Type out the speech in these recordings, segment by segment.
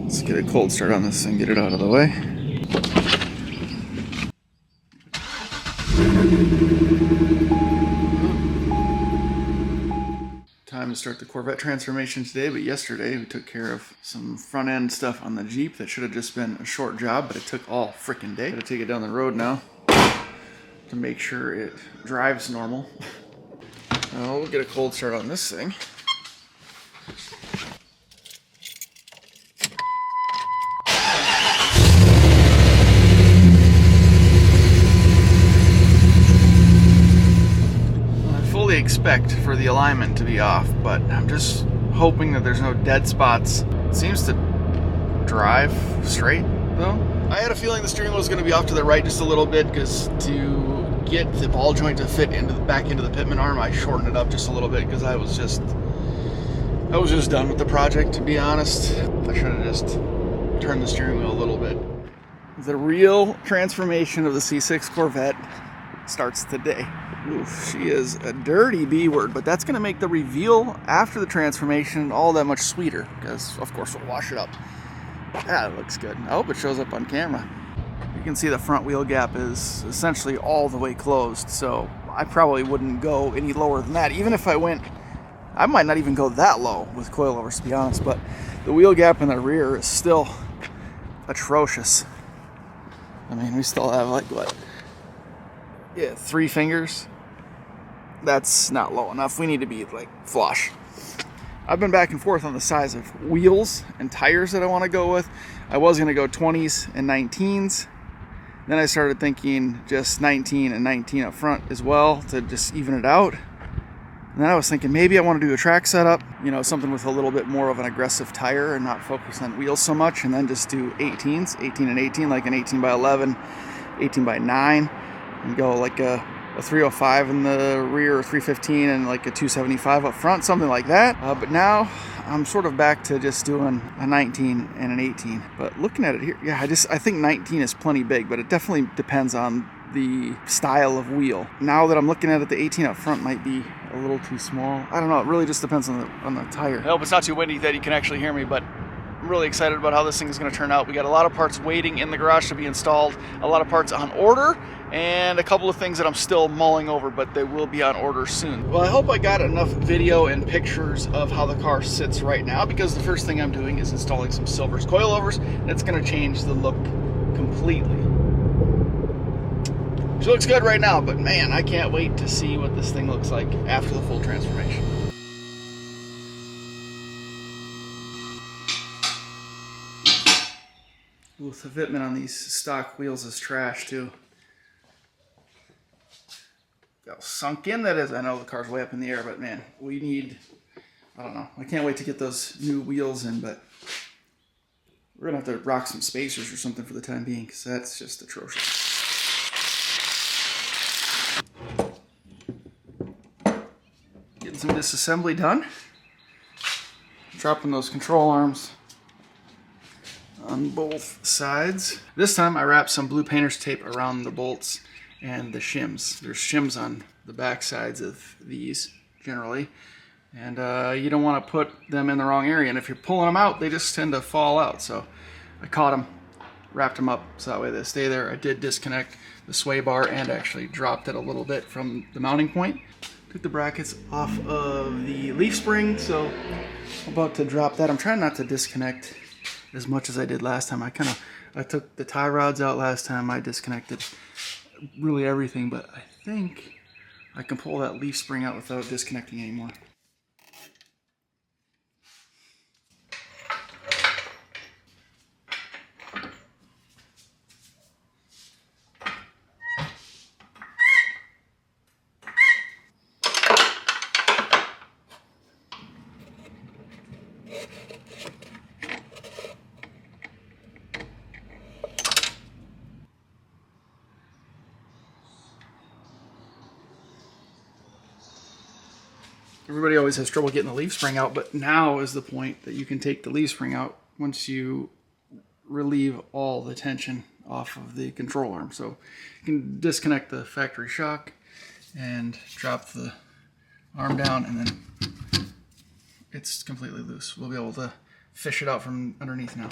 Let's get a cold start on this and get it out of the way. Time to start the Corvette transformation today, but yesterday we took care of some front end stuff on the Jeep that should have just been a short job, but it took all frickin' day. Gotta take it down the road now to make sure it drives normal. Now we'll get a cold start on this thing. Expect for the alignment to be off, but I'm just hoping that there's no dead spots. It seems to drive straight though. I had a feeling the steering wheel was going to be off to the right just a little bit, because to get the ball joint to fit into back into the pitman arm, I shortened it up just a little bit because I was just done with the project, to be honest. I should have just turned the steering wheel a little bit. The real transformation of the C6 Corvette starts today. Oof, she is a dirty B word, but that's going to make the reveal after the transformation all that much sweeter, because of course we'll wash it up. That looks good. I hope it shows up on camera. You can see the front wheel gap is essentially all the way closed, so I probably wouldn't go any lower than that. Even if I went, I might not even go that low with coilovers, to be honest, but the wheel gap in the rear is still atrocious. I mean, we still have like what? Yeah, 3 fingers. That's not low enough. We need to be like flush. I've been back and forth on the size of wheels and tires that I want to go with. I was going to go 20s and 19s. Then I started thinking just 19 and 19 up front as well to just even it out. And then I was thinking maybe I want to do a track setup, you know, something with a little bit more of an aggressive tire and not focus on wheels so much, and then just do 18s, 18 and 18, like an 18 by 11, 18 by 9. And go like a 305 in the rear, or 315, and like a 275 up front, something like that. But now I'm sort of back to just doing a 19 and an 18. But looking at it here, yeah, I think 19 is plenty big, but it definitely depends on the style of wheel. Now that I'm looking at it, the 18 up front might be a little too small. I don't know. It really just depends on the tire. I hope it's not too windy that you can actually hear me, but I'm really excited about how this thing is going to turn out. We got a lot of parts waiting in the garage to be installed, a lot of parts on order, and a couple of things that I'm still mulling over, but they will be on order soon. Well, I hope I got enough video and pictures of how the car sits right now, because the first thing I'm doing is installing some Silver's coilovers, and it's going to change the look completely. She looks good right now, but man, I can't wait to see what this thing looks like after the full transformation. Ooh, the fitment on these stock wheels is trash too. How sunk in that is. I know the car's way up in the air, but man, we need, I don't know. I can't wait to get those new wheels in, but we're gonna have to rock some spacers or something for the time being, because that's just atrocious. Getting some disassembly done. Dropping those control arms on both sides. This time I wrapped some blue painter's tape around the bolts and the shims. There's shims on the back sides of these generally, and you don't want to put them in the wrong area, and if you're pulling them out, they just tend to fall out. So I caught them, wrapped them up so that way they stay there. I did disconnect the sway bar and actually dropped it a little bit from the mounting point. Took the brackets off of the leaf spring, so I'm about to drop that. I'm trying not to disconnect as much as I did last time. I took the tie rods out last time. I disconnected really everything, but I think I can pull that leaf spring out without disconnecting anymore. Everybody always has trouble getting the leaf spring out, but now is the point that you can take the leaf spring out once you relieve all the tension off of the control arm. So you can disconnect the factory shock and drop the arm down, and then it's completely loose. We'll be able to fish it out from underneath now.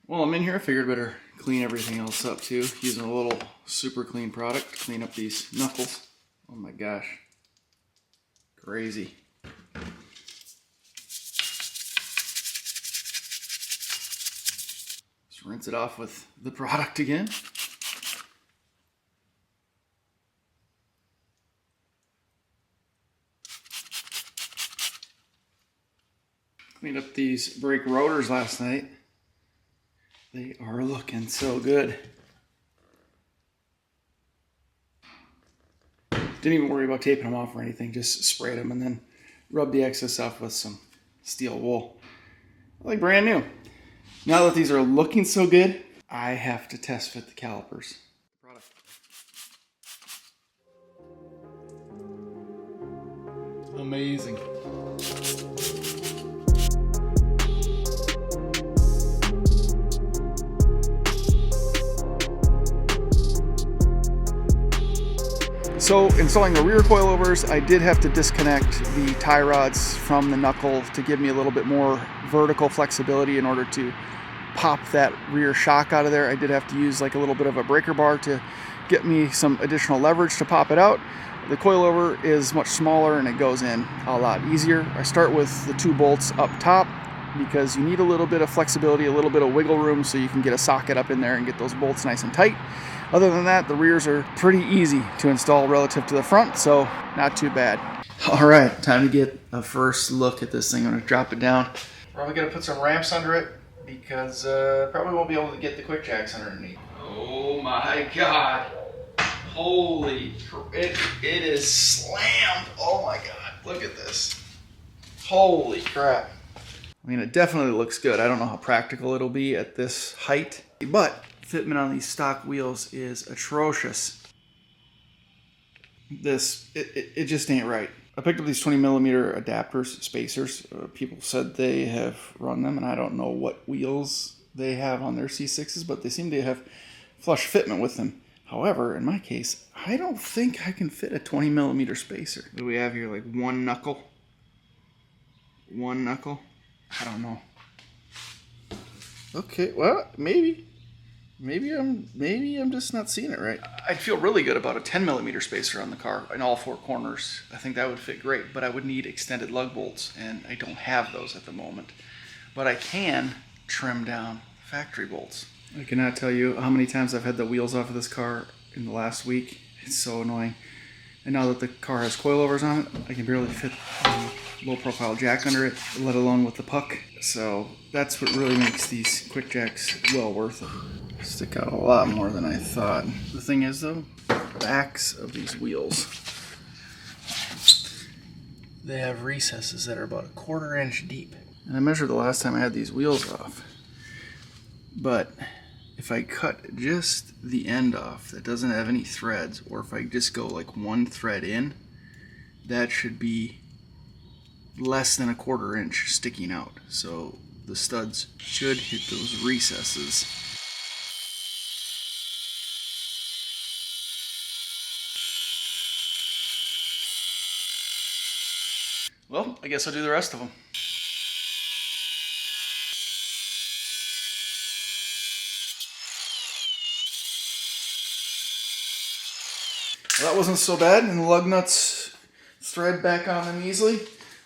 Well, I'm in here. I figured I'd better clean everything else up too. Using a little super clean product to clean up these knuckles. Oh my gosh. Crazy. Just rinse it off with the product again. Cleaned up these brake rotors last night. They are looking so good. Didn't even worry about taping them off or anything, just sprayed them and then rubbed the excess off with some steel wool. Like brand new. Now that these are looking so good, I have to test fit the calipers. Amazing. So installing the rear coilovers, I did have to disconnect the tie rods from the knuckle to give me a little bit more vertical flexibility in order to pop that rear shock out of there. I did have to use like a little bit of a breaker bar to get me some additional leverage to pop it out. The coilover is much smaller and it goes in a lot easier. I start with the 2 bolts up top because you need a little bit of flexibility, a little bit of wiggle room so you can get a socket up in there and get those bolts nice and tight. Other than that, the rears are pretty easy to install relative to the front, so not too bad. All right, time to get a first look at this thing. I'm gonna drop it down. Probably gonna put some ramps under it because probably won't be able to get the quick jacks underneath. Oh my God. Holy, it is slammed. Oh my God, look at this. Holy crap. I mean, it definitely looks good. I don't know how practical it'll be at this height, but fitment on these stock wheels is atrocious. It just ain't right. I picked up these 20mm adapters, spacers. People said they have run them, and I don't know what wheels they have on their C6s, but they seem to have flush fitment with them. However, in my case, I don't think I can fit a 20mm spacer. What do we have here, like one knuckle? One knuckle? I don't know. Okay, well, maybe I'm just not seeing it right. I'd feel really good about a 10mm spacer on the car in all 4 corners. I think that would fit great, but I would need extended lug bolts, and I don't have those at the moment. But I can trim down factory bolts. I cannot tell you how many times I've had the wheels off of this car in the last week. It's so annoying. And now that the car has coilovers on it, I can barely fit the low-profile jack under it, let alone with the puck. So that's what really makes these quick jacks well worth it. Stick out a lot more than I thought. The thing is, though, the backs of these wheels, they have recesses that are about 1/4 inch deep. And I measured the last time I had these wheels off. But if I cut just the end off that doesn't have any threads, or if I just go like 1 thread in, that should be less than 1/4 inch sticking out. So the studs should hit those recesses. Well, I guess I'll do the rest of them. Well, that wasn't so bad, and the lug nuts thread back on them easily.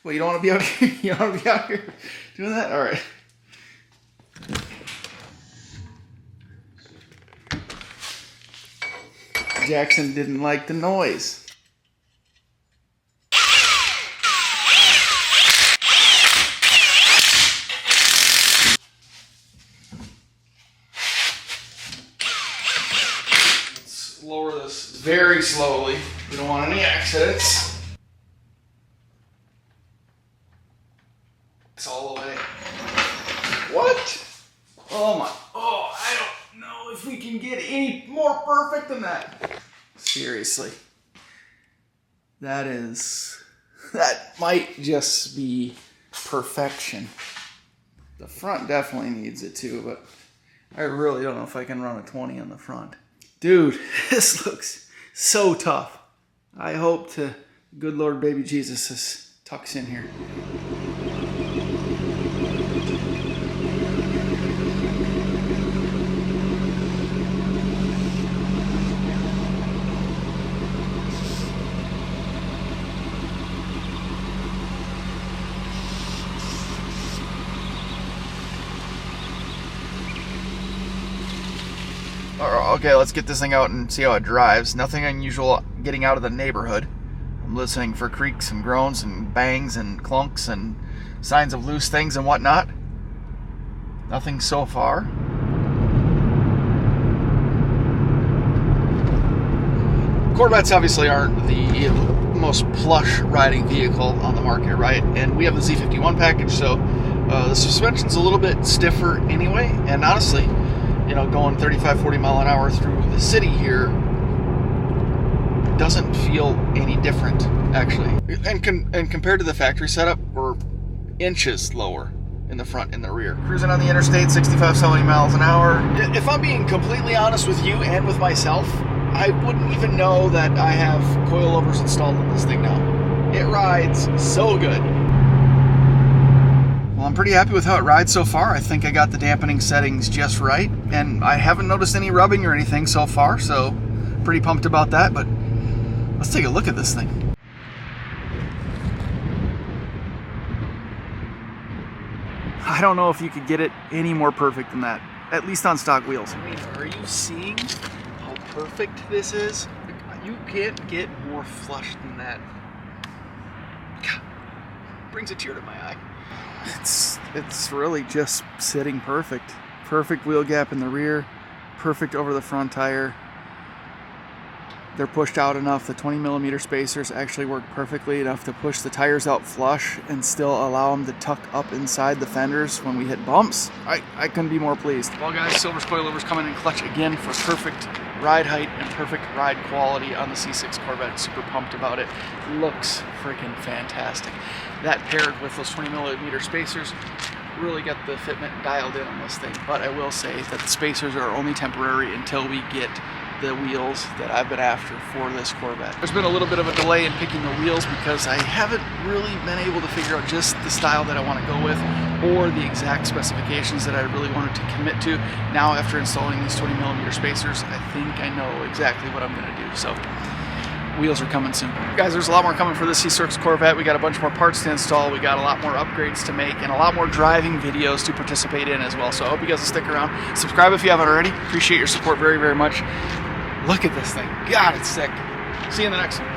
Well, you don't want to be out here. You don't want to be out here doing that? All right. Jackson didn't like the noise. lower this very slowly. We don't want any accidents. It's all the way. What? Oh my. Oh, I don't know if we can get any more perfect than that. Seriously. That might just be perfection. The front definitely needs it too, but I really don't know if I can run a 20 on the front. Dude, this looks so tough. I hope to good Lord baby Jesus this tucks in here. Okay, let's get this thing out and see how it drives. Nothing unusual getting out of the neighborhood. I'm listening for creaks and groans and bangs and clunks and signs of loose things and whatnot. Nothing so far. Corvettes obviously aren't the most plush riding vehicle on the market, right? And we have the Z51 package, so the suspension's a little bit stiffer anyway. And honestly, you know, going 35, 40 mile an hour through the city here doesn't feel any different, actually. And compared to the factory setup, we're inches lower in the front and the rear. Cruising on the interstate, 65, 70 miles an hour. If I'm being completely honest with you and with myself, I wouldn't even know that I have coilovers installed in this thing now. It rides so good. Well, I'm pretty happy with how it rides so far. I think I got the dampening settings just right, and I haven't noticed any rubbing or anything so far, so pretty pumped about that. But let's take a look at this thing. I don't know if you could get it any more perfect than that, at least on stock wheels. I mean, are you seeing how perfect this is? You can't get more flush than that. God, brings a tear to my eye. It's really just sitting perfect. Perfect wheel gap in the rear, perfect over the front tire. They're pushed out enough. The 20 millimeter spacers actually work perfectly enough to push the tires out flush and still allow them to tuck up inside the fenders when we hit bumps. I couldn't be more pleased. Well guys, Silver's Coilovers coming in clutch again for perfect ride height and perfect ride quality on the C6 Corvette. Super pumped about it. Looks freaking fantastic. That paired with those 20 millimeter spacers really got the fitment dialed in on this thing. But I will say that the spacers are only temporary until we get the wheels that I've been after for this Corvette. There's been a little bit of a delay in picking the wheels because I haven't really been able to figure out just the style that I want to go with or the exact specifications that I really wanted to commit to. Now after installing these 20 millimeter spacers, I think I know exactly what I'm going to do. So wheels are coming soon. Guys, there's a lot more coming for this C6 Corvette. We got a bunch more parts to install. We got a lot more upgrades to make and a lot more driving videos to participate in as well. So I hope you guys will stick around. Subscribe if you haven't already. Appreciate your support very, very much. Look at this thing. God, it's sick. See you in the next one.